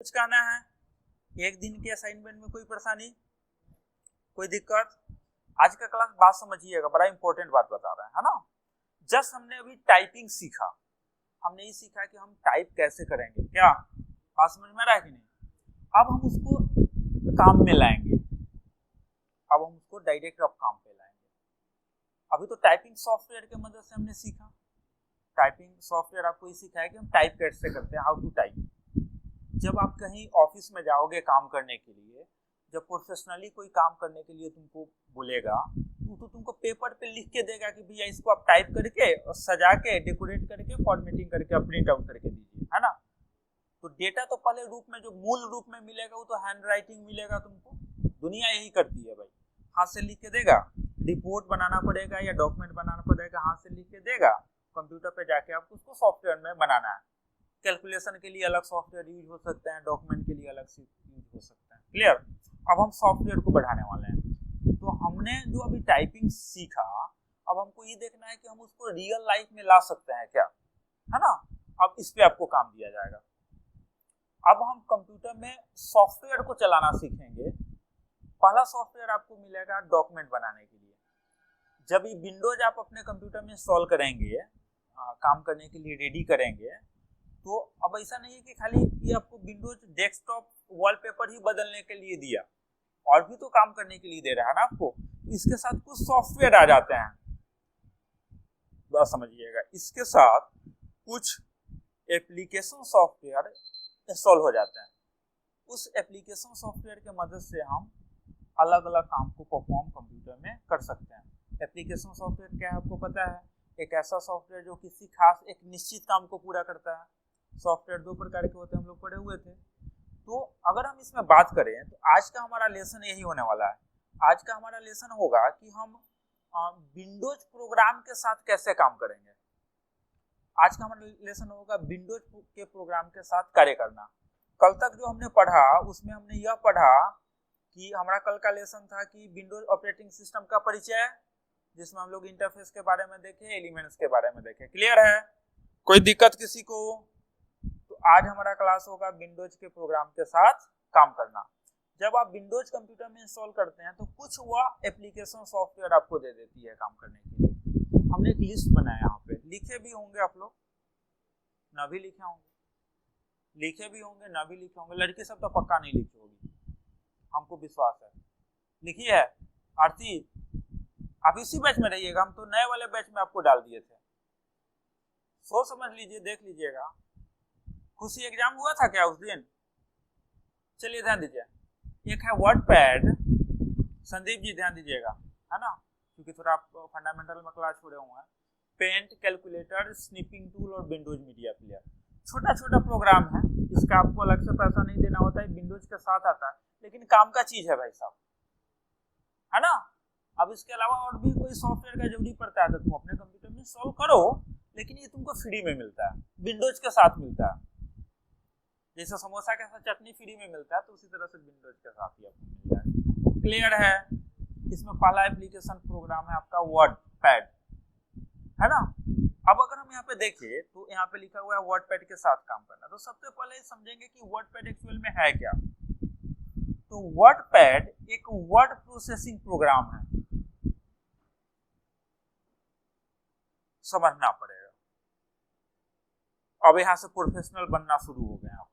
कुछ कहना है? एक दिन के असाइनमेंट में कोई परेशानी, कोई दिक्कत? आज का क्लास बात समझिएगा, बड़ा इंपॉर्टेंट बात बता रहे हैं, है ना। जस्ट हमने अभी टाइपिंग सीखा, हमने ये सीखा कि हम टाइप कैसे करेंगे। क्या बात समझ में आ रहा है कि नहीं? अब हम उसको काम में लाएंगे, अब हम उसको डायरेक्ट अब काम पे लाएंगे। अभी तो टाइपिंग सॉफ्टवेयर के मदद से हमने सीखा, टाइपिंग सॉफ्टवेयर आपको ये सीखा है कि हम टाइप कैसे करते हैं, हाउ टू टाइप। जब आप कहीं ऑफिस में जाओगे काम करने के लिए, जब प्रोफेशनली कोई काम करने के लिए तुमको बोलेगा तो तुमको पेपर पे लिख के देगा कि भैया इसको आप टाइप करके और सजा के डेकोरेट करके फॉर्मेटिंग करके आप प्रिंट आउट करके दीजिए, है ना। तो डेटा तो पहले रूप में जो मूल रूप में मिलेगा वो तो हैंड राइटिंग मिलेगा तुमको। दुनिया यही करती है भाई, हाथ से लिख के देगा, रिपोर्ट बनाना पड़ेगा या डॉक्यूमेंट बनाना पड़ेगा, हाथ से लिख के देगा, कंप्यूटर पे जाके आपको उसको सॉफ्टवेयर में बनाना है। कैलकुलेशन के लिए अलग सॉफ्टवेयर यूज हो सकते हैं, डॉक्यूमेंट के लिए अलग से यूज हो सकते हैं। क्लियर? अब हम सॉफ्टवेयर को बढ़ाने वाले हैं। तो हमने जो अभी टाइपिंग सीखा, अब हमको ये देखना है कि हम उसको रियल लाइफ में ला सकते हैं क्या, है ना। अब इस पे आपको काम दिया जाएगा। अब हम कंप्यूटर में सॉफ्टवेयर को चलाना सीखेंगे। पहला सॉफ्टवेयर आपको मिलेगा डॉक्यूमेंट बनाने के लिए। जब ये विंडोज आप अपने कंप्यूटर में इंस्टॉल करेंगे, काम करने के लिए रेडी करेंगे, तो अब ऐसा नहीं है कि खाली ये आपको विंडोज डेस्कटॉप वॉलपेपर ही बदलने के लिए दिया, और भी तो काम करने के लिए दे रहा है ना आपको। तो इसके साथ कुछ सॉफ्टवेयर आ जाते हैं, बात समझिएगा। इसके साथ कुछ एप्लीकेशन सॉफ्टवेयर इंस्टॉल हो जाते हैं। उस एप्लीकेशन सॉफ्टवेयर के मदद से हम अलग अलग काम को परफॉर्म कंप्यूटर में कर सकते हैं। एप्लीकेशन सॉफ्टवेयर क्या है आपको पता है? एक ऐसा सॉफ्टवेयर जो किसी खास एक निश्चित काम को पूरा करता है। सॉफ्टवेयर दो प्रकार के होते हैं, हम लोग पढ़े हुए थे। तो अगर हम इसमें बात करें तो आज का हमारा लेसन यही होने वाला है। आज का हमारा लेसन होगा कि हम विंडोज प्रोग्राम के साथ कैसे काम करेंगे। आज का हमारा लेसन होगा विंडोज के प्रोग्राम के साथ कार्य करना। कल तक जो हमने पढ़ा उसमें हमने यह पढ़ा कि हमारा कल का लेसन था कि विंडोज ऑपरेटिंग सिस्टम का परिचय, जिसमें हम लोग इंटरफेस के बारे में देखे, एलिमेंट्स के बारे में देखे। क्लियर है? कोई दिक्कत किसी को? तो आज हमारा क्लास होगा विंडोज के प्रोग्राम के साथ काम करना। जब आप विंडोज कंप्यूटर में इंस्टॉल करते हैं तो कुछ वह एप्लीकेशन सॉफ्टवेयर आपको दे देती है काम करने के लिए। हमने एक लिस्ट बनाया, यहाँ पे लिखे भी होंगे आप लोग, ना भी लिखे होंगे, लिखे भी होंगे ना भी लिखे होंगे। लड़की सब तो पक्का नहीं लिखी होगी, हमको विश्वास है। लिखी है आरती? आप इसी बैच में रहिएगा, हम तो नए वाले बैच में आपको डाल दिए थे। सोच समझ लीजिए, देख लीजिएगा। खुशी एग्जाम हुआ था क्या उस दिन? चलिए ध्यान दीजिए। एक है वर्ड पैड, संदीप जी ध्यान दीजिएगा, है ना, क्योंकि थोड़ा आप फंडामेंटल में क्लास छोड़े हुए हैं। पेंट, कैलकुलेटर, स्निपिंग टूल और विंडोज मीडिया प्लेयर। छोटा छोटा प्रोग्राम है, इसका आपको अलग से पैसा नहीं देना होता है, विंडोज के साथ आता है, लेकिन काम का चीज है भाई साहब, है ना। अब इसके अलावा और भी कोई सॉफ्टवेयर का जरूरी पड़ता है तो तुम अपने कंप्यूटर में सॉल्व करो, लेकिन ये तुमको फ्री में मिलता है, विंडोज के साथ मिलता है। जैसे समोसा के साथ चटनी फ्री में मिलता है, तो उसी तरह से विंडोज के साथ ही आपको मिल जाएगा। क्लियर है? इसमें पहला एप्लीकेशन प्रोग्राम है आपका वर्ड पैड, है ना। अब अगर हम यहाँ पे देखें तो यहाँ पे लिखा हुआ है वर्ड पैड के साथ काम करना। तो सबसे पहले समझेंगे कि वर्ड पैड एक्चुअल में है क्या। तो वर्ड पैड एक वर्ड प्रोसेसिंग प्रोग्राम है, समझना पड़ेगा। अब यहाँ से प्रोफेशनल बनना शुरू हो गए आप।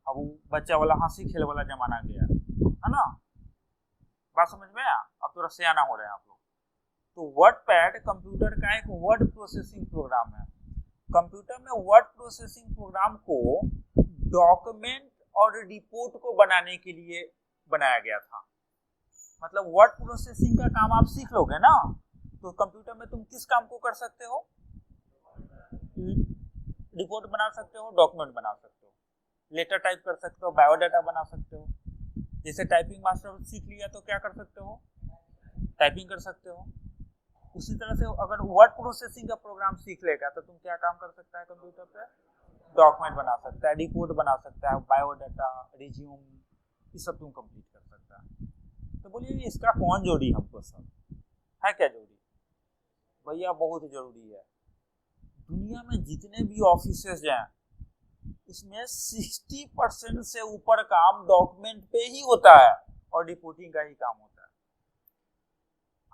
अब वो बच्चा वाला हंसी खेल वाला जमाना गया, है ना। बात समझ में आया? अब तो रसियाना हो रहे हैं आप लोग। तो वर्ड पैड कंप्यूटर का एक वर्ड प्रोसेसिंग प्रोग्राम है। कंप्यूटर में वर्ड प्रोसेसिंग प्रोग्राम को डॉक्यूमेंट और रिपोर्ट को बनाने के लिए बनाया गया था। मतलब वर्ड प्रोसेसिंग का काम आप सीख लोगे ना, तो कंप्यूटर में तुम किस काम को कर सकते हो? रिपोर्ट बना सकते हो, डॉक्यूमेंट बना सकते हो, लेटर टाइप कर सकते हो, बायोडाटा बना सकते हो। जैसे टाइपिंग मास्टर सीख लिया तो क्या कर सकते हो? टाइपिंग कर सकते हो। उसी तरह से अगर वर्ड प्रोसेसिंग का प्रोग्राम सीख लेगा तो तुम क्या काम कर सकता है कंप्यूटर पे? डॉक्यूमेंट बना सकता है, रिपोर्ट बना सकता है, बायोडाटा, रिज्यूम, ये सब तुम कंप्लीट कर सकता है। तो बोलिए इसका कौन जरूरी हमको? सब है क्या जरूरी? भैया बहुत जरूरी है। दुनिया में जितने भी ऑफिसेज हैं, उसमें 60% से ऊपर काम डॉक्यूमेंट पे ही होता है और रिपोर्टिंग का ही काम होता है।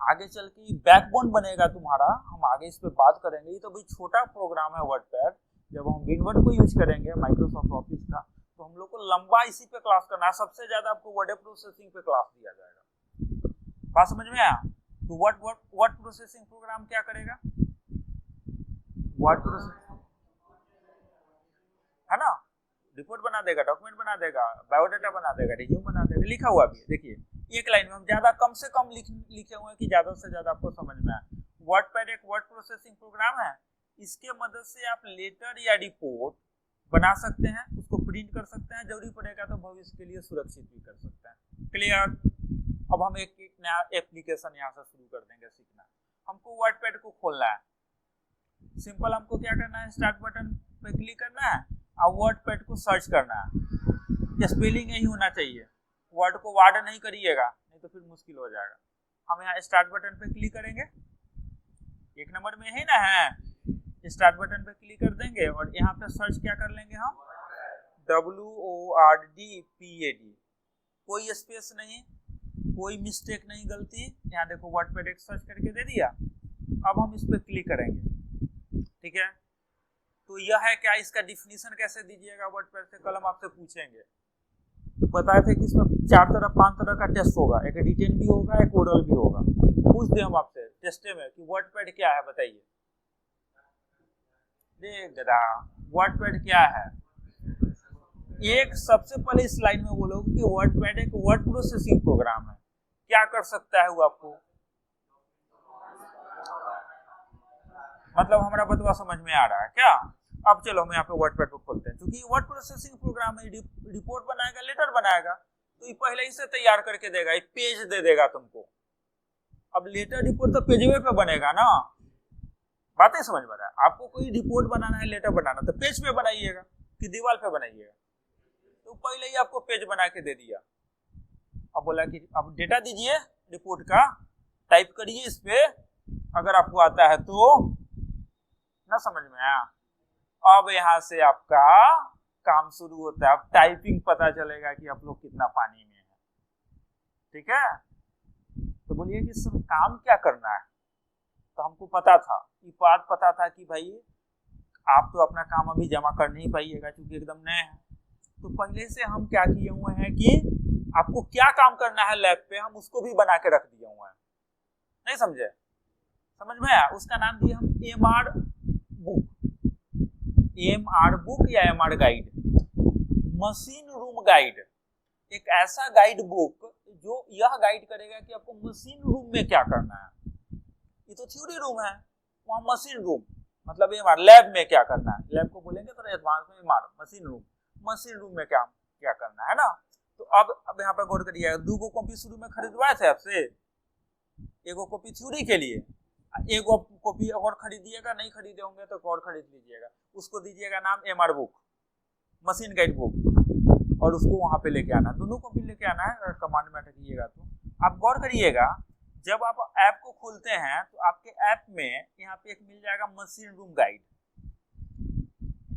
आगे चल के बैकबोन बनेगा तुम्हारा, हम आगे इस पे बात करेंगे। ये तो भाई छोटा प्रोग्राम है वर्डपैड, जब हम विनवर्ड को यूज करेंगे माइक्रोसॉफ्ट ऑफिस का तो हम लोग को लंबा इसी पे क्लास करना है। सबसे ज्यादा आपको वर्ड प्रोसेसिंग पे क्लास दिया जाएगा। बात समझ में आया? तो वर्ड प्रोसेसिंग प्रोग्राम क्या करेगा? वर्ड प्रोसेसिंग है ना, रिपोर्ट बना देगा, डॉक्यूमेंट बना देगा, बायोडाटा बना देगा, रिज्यूम बना देगा। लिखा हुआ भी है, देखिए एक लाइन में हम ज्यादा कम से कम लिखे हुए हैं कि ज्यादा से ज्यादा आपको समझ में आए। वर्डपैड एक वर्ड प्रोसेसिंग प्रोग्राम है, इसके मदद से आप लेटर या रिपोर्ट बना सकते हैं, उसको प्रिंट कर सकते हैं, जरूरी पड़ेगा तो भविष्य के लिए सुरक्षित भी कर सकते हैं। क्लियर? अब हम एक नया एप्लीकेशन यहाँ से शुरू कर देंगे सीखना। हमको वर्डपैड को खोलना है, सिंपल हमको क्या करना है, स्टार्ट बटन पे क्लिक करना है और वर्डपैड को सर्च करना है। स्पेलिंग यही होना चाहिए, वर्ड को वार्ड नहीं करिएगा, नहीं तो फिर मुश्किल हो जाएगा। हम यहाँ स्टार्ट बटन पे क्लिक करेंगे, एक नंबर में है ना, है स्टार्ट बटन पे क्लिक कर देंगे और यहाँ पे सर्च क्या कर लेंगे हम, WORDPAD, कोई स्पेस नहीं, कोई मिस्टेक नहीं, गलती। यहाँ देखो वर्डपैड एक सर्च करके दे दिया। अब हम इस पे क्लिक करेंगे, ठीक है। तो यह है क्या, इसका डिफिनीशन कैसे दीजिएगा वर्डपैड से, कल हम आपसे पूछेंगे। बताए थे कि इसमें 5 तरह का टेस्ट होगा, एक रिटेन भी होगा, एक ओरल भी होगा। पूछ दे हम आपसे टेस्टे में कि वर्डपैड क्या है, बताइए। देख दादा, वर्डपैड क्या है? एक सबसे पहले इस लाइन में बोलोगे कि वर्डपैड एक वर्ड प्रोसेसिंग प्रोग्राम है। क्या कर सकता है वो आपको, मतलब हमारा बतवा समझ में आ रहा है क्या? अब चलो हम यहाँ पे वर्डपैड को खोलते हैं। क्योंकि वर्ड प्रोसेसिंग प्रोग्राम है, रिपोर्ट बनाएगा, लेटर बनाएगा, तो ये पहले ही से तैयार करके देगा, एक पेज दे देगा तुमको। अब लेटर रिपोर्ट तो पेजवे पे बनेगा ना, बातें समझ में रहा है? आपको कोई रिपोर्ट बनाना है, लेटर बनाना, तो पेज पे बनाइएगा कि दीवार पे बनाइएगा, तो पहले ही आपको पेज बना के दे दिया। अब बोला कि अब डेटा दीजिए रिपोर्ट का, टाइप करिए इस पे, अगर आपको आता है तो। ना समझ में आया? अब यहां से आपका काम शुरू होता है। अब टाइपिंग पता चलेगा कि आप लोग कितना पानी में है, ठीक है। तो बोलिए कि सब काम क्या करना है, तो हमको पता था, ये बात पता था कि भाई आप तो अपना काम अभी जमा कर नहीं पाइएगा क्योंकि एकदम नए हैं। तो पहले से हम क्या किए हुए हैं कि आपको क्या काम करना है लैब पे, हम उसको भी बना के रख दिए हुए हैं। नहीं समझे? समझ में आया? उसका नाम दिए हम MR बुक, MR बुक या MR guide, machine room guide. एक ऐसा गाइड बुक जो यह गाइड करेगा कि आपको मशीन रूम में क्या करना है। ये तो थ्योरी रूम है, वहां मशीन रूम मतलब MR लैब में क्या करना है। लैब को बोलेंगे थोड़ा एडवांस में, MR machine room, machine room में क्या क्या करना है ना। तो अब यहाँ पे गौर करिए, 2 कॉपी शुरू में खरीदवाए थे आपसे, एगो कॉपी थ्योरी के लिए, एगो कॉपी और खरीदिएगा, नहीं खरीदे होंगे तो और खरीद लीजिएगा, उसको दीजिएगा नाम MR book, machine guide book, और उसको वहां पे लेके आना, दोनों कॉपी लेके आना है। और कमांड में अटकिएगा तो आप गौर करिएगा, जब आप ऐप को खोलते हैं तो आपके ऐप में यहाँ पे एक मिल जाएगा मशीन रूम गाइड।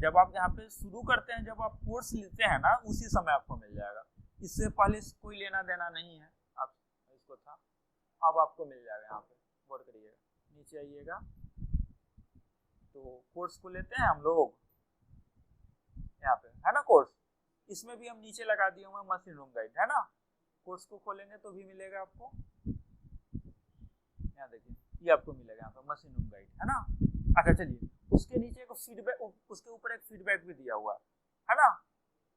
जब आप यहाँ पे शुरू करते हैं, जब आप कोर्स लेते हैं ना, उसी समय आपको मिल जाएगा, इससे पहले कोई लेना देना नहीं है आप इसको था, अब आपको मिल जाएगा। यहाँ पे गौर करिएगा, नीचे आइएगा तो कोर्स को लेते हैं हम लोग, यहाँ पे है ना कोर्स, इसमें भी हम नीचे लगा दिए हुए मशीन रूम गाइड, है ना। कोर्स को खोलेंगे तो भी मिलेगा आपको, यहाँ देखिए ये आपको मिलेगा यहाँ पे मशीन रूम गाइड, है ना। अच्छा चलिए, उसके नीचे एक फीडबैक, उसके ऊपर एक फीडबैक भी दिया हुआ है ना।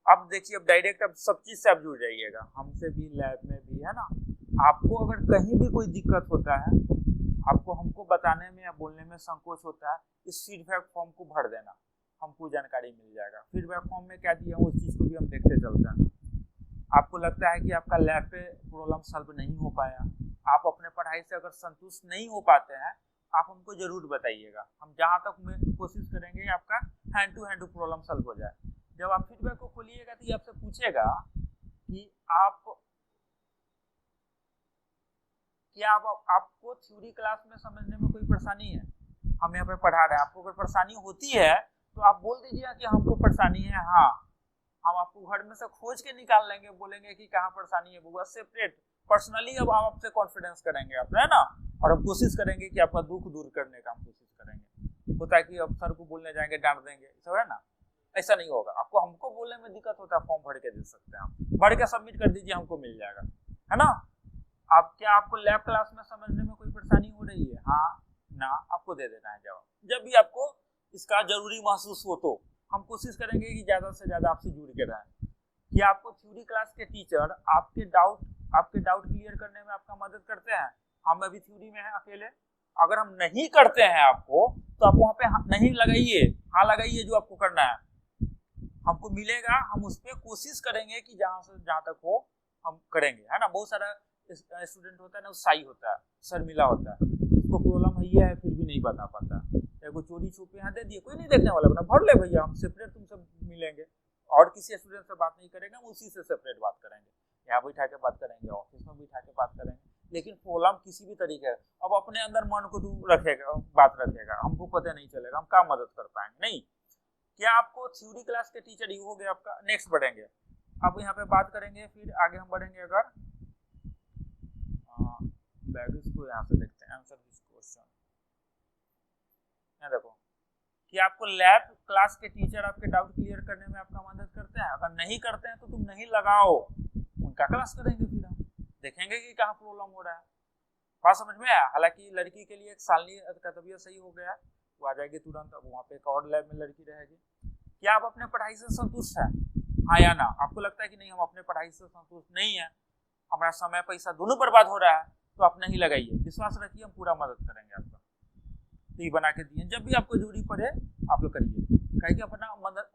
अब देखिए, अब डायरेक्ट अब सब चीज से आप जुड़ जाइएगा, हमसे भी, लैब में भी, है ना। आपको अगर कहीं भी कोई दिक्कत होता है, आपको हमको बताने में या बोलने में संकोच होता है, इस फीडबैक फॉर्म को भर देना, हमको जानकारी मिल जाएगा। फीडबैक फॉर्म में क्या दिया उस चीज को भी हम देखते चलते हैं। आपको लगता है कि आपका लैब पे प्रॉब्लम सॉल्व नहीं हो पाया, आप अपने पढ़ाई से अगर संतुष्ट नहीं हो पाते हैं, आप हमको जरूर बताइएगा, हम जहाँ तक कोशिश करेंगे आपका hand to hand problem solve हो जाए। जब आप फीडबैक को खोलिएगा तो ये आपसे पूछेगा कि आपको थ्योरी क्लास में समझने में कोई परेशानी है, हम यहाँ पे पढ़ा रहे हैं, आपको अगर परेशानी होती है तो आप बोल दीजिए कि हमको परेशानी है, हाँ हम आपको घर में से खोज के निकाल लेंगे, बोलेंगे कि कहाँ परेशानी है बउआ, सेपरेट पर्सनली अब हम आपसे कॉन्फिडेंस करेंगे आप, है ना, और हम कोशिश करेंगे कि आपका दुख दूर करने का हम कोशिश करेंगे। होता है कि अब सर को बोलने जाएंगे डांट देंगे, सब है ना, ऐसा नहीं होगा। आपको हमको बोलने में दिक्कत होता है, फॉर्म भर के दे सकते हैं आप, भर के सबमिट कर दीजिए, हमको मिल जाएगा, है ना। आप क्या आपको लैब क्लास में समझने में कोई परेशानी हो रही है, हाँ ना, आपको दे देना है जवाब। जब भी आपको इसका जरूरी महसूस हो तो हम कोशिश करेंगे कि ज्यादा से ज्यादा आपसे जुड़ के रहें, कि आपको थ्योरी क्लास के टीचर आपके डाउट क्लियर करने में आपका मदद करते हैं। हम अभी थ्योरी में हैं अकेले, अगर हम नहीं करते हैं आपको तो आप वहां पे नहीं लगाइए, हाँ लगाइए जो आपको करना है, हमको मिलेगा, हम उस पर कोशिश करेंगे कि जहां तक हो हम करेंगे, है ना। बहुत सारा स्टूडेंट होता है ना, शाई होता है, शर्मिला होता है, उसको प्रॉब्लम है फिर भी नहीं बता पाता, को चोरी छुपे यहाँ दे दिए, कोई नहीं देखने वाला, बना भर ले भैया, हम सेपरेट तुमसे मिलेंगे, और किसी स्टूडेंट से बात नहीं करेंगे, हम उसी से सेपरेट बात करेंगे, यहाँ बैठा के बात करेंगे, ऑफिस में बैठा के बात करेंगे, लेकिन प्रॉब्लम किसी भी तरीके अब अपने अंदर मन को तू रखेगा, बात रखेगा, हमको पता नहीं चलेगा, हम क्या मदद कर पाएंगे, नहीं। क्या आपको थ्योरी क्लास के टीचर ही हो गए आपका। नेक्स्ट बढ़ेंगे, अब यहाँ पे बात करेंगे, फिर आगे हम बढ़ेंगे। अगर को यहाँ से देखते हैं, आंसर दिस क्वेश्चन, यहाँ देखो कि आपको लैब क्लास के टीचर आपके डाउट क्लियर करने में आपका मदद करते हैं, अगर नहीं करते हैं तो तुम नहीं लगाओ, उनका क्लास करेंगे, फिर हम देखेंगे कि कहाँ प्रॉब्लम हो रहा है। बात समझ में आया। हालांकि लड़की के लिए एक सालनी का तबीयत सही हो गया है, वो आ जाएगी तुरंत, अब वहाँ पे एक और लैब में लड़की रहेगी। क्या आप अपने पढ़ाई से संतुष्ट हैं, हाँ या ना। आपको लगता है कि नहीं हम अपने पढ़ाई से संतुष्ट नहीं है, हमारा समय पैसा दोनों बर्बाद हो रहा है, तो आप नहीं लगाइए, विश्वास रखिए हम पूरा मदद करेंगे आपका। तो ये बना के दिए, जब भी आपको जरूरी पड़े आप लोग करिए, कहीं कि अपना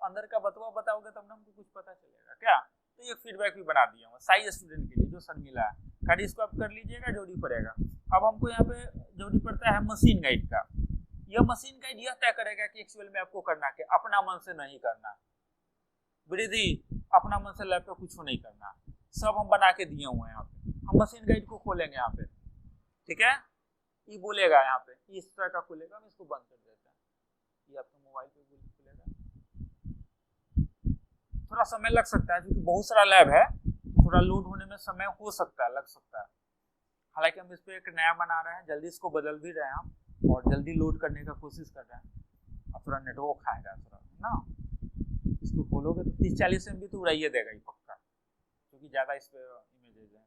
अंदर का बतवा बताओगे तब ना हमको कुछ पता चलेगा क्या। तो ये फीडबैक भी बना दिया हूँ साई स्टूडेंट के लिए जो शर्मिला है, खाली इसको आप कर लीजिएगा, जरूरी पड़ेगा। अब हमको यहाँ पे जरूरी पड़ता है मशीन गाइड का। यह मशीन गाइड यह तय करेगा कि एक्चुअल में आपको करना क्या, अपना मन से नहीं करना, वृद्धि अपना मन से लैब पे कुछ नहीं करना, सब हम बना के दिए हुए हैं यहाँ पे। हम मशीन गाइड को खोलेंगे यहाँ पे, ठीक है, ये बोलेगा यहाँ पे इस तरह का खुलेगा, हम इसको बंद कर देते हैं, ये आपके मोबाइल पे खुलेगा। थोड़ा समय लग सकता है क्योंकि बहुत सारा लैब है, थोड़ा लोड होने में समय हो सकता है, लग सकता है। हालांकि हम इस पे एक नया बना रहे हैं, जल्दी इसको बदल भी रहे हैं हम, और जल्दी लोड करने का कोशिश कर रहे हैं। अब थोड़ा नेटवर्क खाएगा थोड़ा ना, इसको खोलोगे तो 30-40 MB तो उड़ाइए देगा ही पक्का, क्योंकि ज्यादा इस पे इमेजेस है।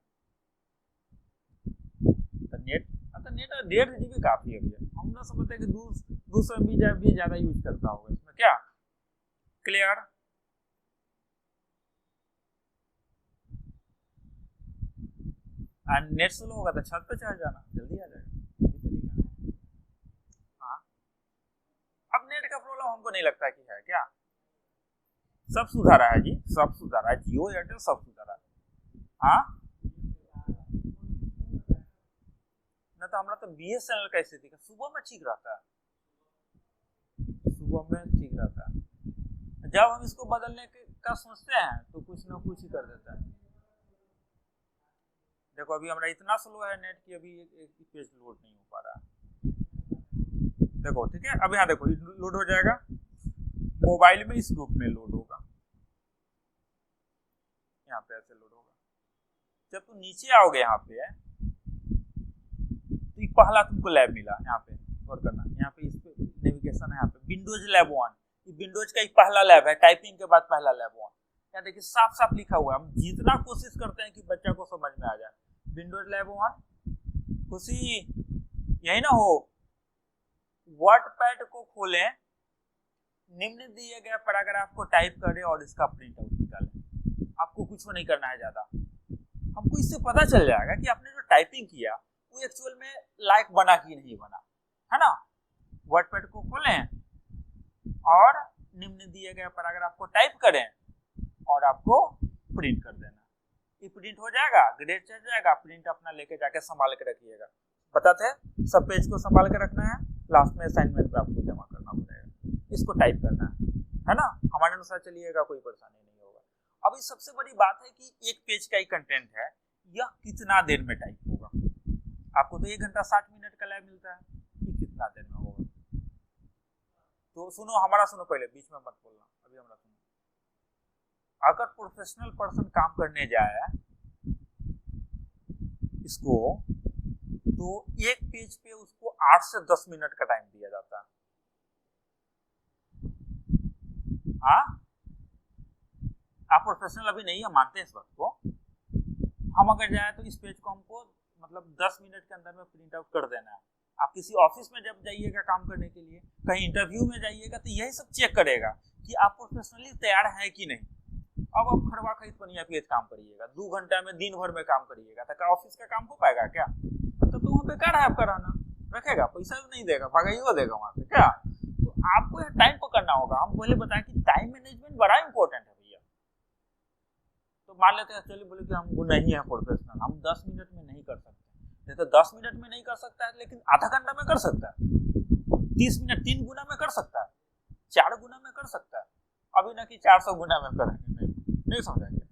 तो नेट 1.5 GB काफी है भैया, हम ना समझते हैं कि 200 MB भी ज्यादा यूज करता होगा इसमें, क्या क्लियर। नेट स्लो होगा तो छत पे चढ़ जाना, जल्दी आ जाएगा। हाँ, अब नेट का प्रॉब्लम हमको नहीं लगता कि है क्या, सब सुधारा है जी, सब सुधारा है, जियो एयरटेल सब सुधारा है। हाँ ना, तो हमारा तो BSNL का स्थिति का सुबह में ठीक रहता है, सुबह में ठीक रहता है, जब हम इसको बदलने का सोचते हैं तो कुछ ना कुछ ही कर देता है। देखो अभी हमारा इतना स्लो है नेट की, अभी एक पेज लोड नहीं हो पा रहा है, देखो ठीक है। अब यहाँ देखो लोड हो जाएगा, मोबाइल में इस रूप में लोड होगा, यहाँ पे ऐसे लोड होगा। जब तुम नीचे आओगे यहाँ पे तो पहला तुमको लैब मिला, यहाँ पे गौर करना, यहाँ पे इस पे नेविगेशन है, यहाँ पे विंडोज लैब 1, विंडोज का एक पहला लैब है, टाइपिंग के बाद पहला लैब 1। यहाँ देखिए साफ साफ लिखा हुआ है, हम जितना कोशिश करते हैं कि बच्चा को समझ में आ जाए। विंडोज लैब 1, खुशी यही ना हो, वर्डपैड को खोलें, निम्न दिए गए पैराग्राफ को टाइप करें और इसका प्रिंट आउट निकालें। आपको कुछ नहीं करना है ज्यादा, हमको इससे पता चल जाएगा कि आपने जो टाइपिंग किया वो एक्चुअल में लायक बना कि नहीं बना, है ना। वर्डपैड को खोलें और निम्न दिए गए पैराग्राफ को टाइप करें और आपको प्रिंट कर देना, ये प्रिंट हो जाएगा, ग्रेड चढ़ जाएगा, प्रिंट अपना लेके जाके संभाल के रखिएगा। बताते हैं सब पेज को संभाल के रखना है, लास्ट में असाइनमेंट पे आपको जमा करना पड़ेगा, इसको टाइप करना है ना, हमारे अनुसार चलिएगा, कोई परेशानी नहीं होगा। अब इस सबसे बड़ी बात है कि एक पेज का ही कंटेंट है, यह कितना देर में टाइप होगा। आपको तो 1 घंटा 60 मिनट का लैब मिलता है, ये कितना देर में होगा, तो सुनो, हमारा सुनो पहले, बीच में मत बोलना, अभी हमारा सुनो। अगर प्रोफेशनल पर्सन काम करने जाए इसको, तो एक पेज पे उसको 8 से 10 मिनट का टाइम दिया जाता है। हाँ, आप प्रोफेशनल अभी नहीं है, मानते हैं इस बात को। हम अगर जाए तो इस पेज को हमको मतलब 10 मिनट के अंदर में प्रिंट आउट कर देना है। आप किसी ऑफिस में जब जाइएगा काम करने के लिए, कहीं इंटरव्यू में जाइएगा, तो यही सब चेक करेगा कि आप प्रोफेशनली तैयार हैं कि नहीं। अब आप खरवा खरीद पनिया पेज काम करिएगा, 2 घंटा में दिन भर में काम करिएगा, तो क्या ऑफिस का काम हो पाएगा क्या? तो वहाँ बेकार है आपका रहना, रखेगा पैसा नहीं देगा, भगाइएगा देगा वहां से क्या? तो आपको टाइम पकड़ना होगा। हम पहले बताएं कि टाइम मैनेजमेंट बड़ा इंपॉर्टेंट है भैया। तो मान लेते हैं, चलिए बोले कि हमको नहीं है प्रोफेशनल, हम 10 मिनट में नहीं कर सकते, नहीं तो 10 मिनट में नहीं कर सकता है, लेकिन आधा घंटा में कर सकता है, 30 मिनट 3 गुना में कर सकता है, 4 गुना में कर सकता है। अभी ना कि 400 गुना में करेंगे, नहीं समझेंगे।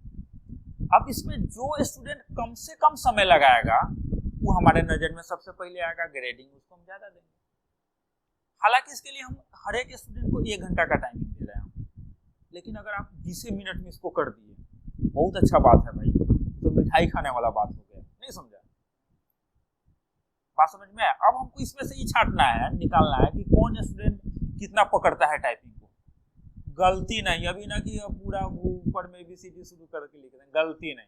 अब इसमें जो स्टूडेंट कम से कम समय लगाएगा, वो हमारे नजर में सबसे पहले आएगा, ग्रेडिंग उसको हम ज्यादा देंगे। हालांकि इसके लिए हम हर एक स्टूडेंट को 1 घंटा का टाइमिंग दे रहे हैं, लेकिन अगर आप 20 मिनट में इसको कर दिए, बहुत अच्छा बात है भाई, तो मिठाई खाने वाला बात हो गया, नहीं समझा? बात समझ में आया? अब हमको इसमें से ही छांटना है, निकालना है कि कौन स्टूडेंट कितना पकड़ता है टाइपिंग को। गलती नहीं, अभी ना कि पूरा ऊपर में ABCD शुरू करके लिख दें, गलती नहीं,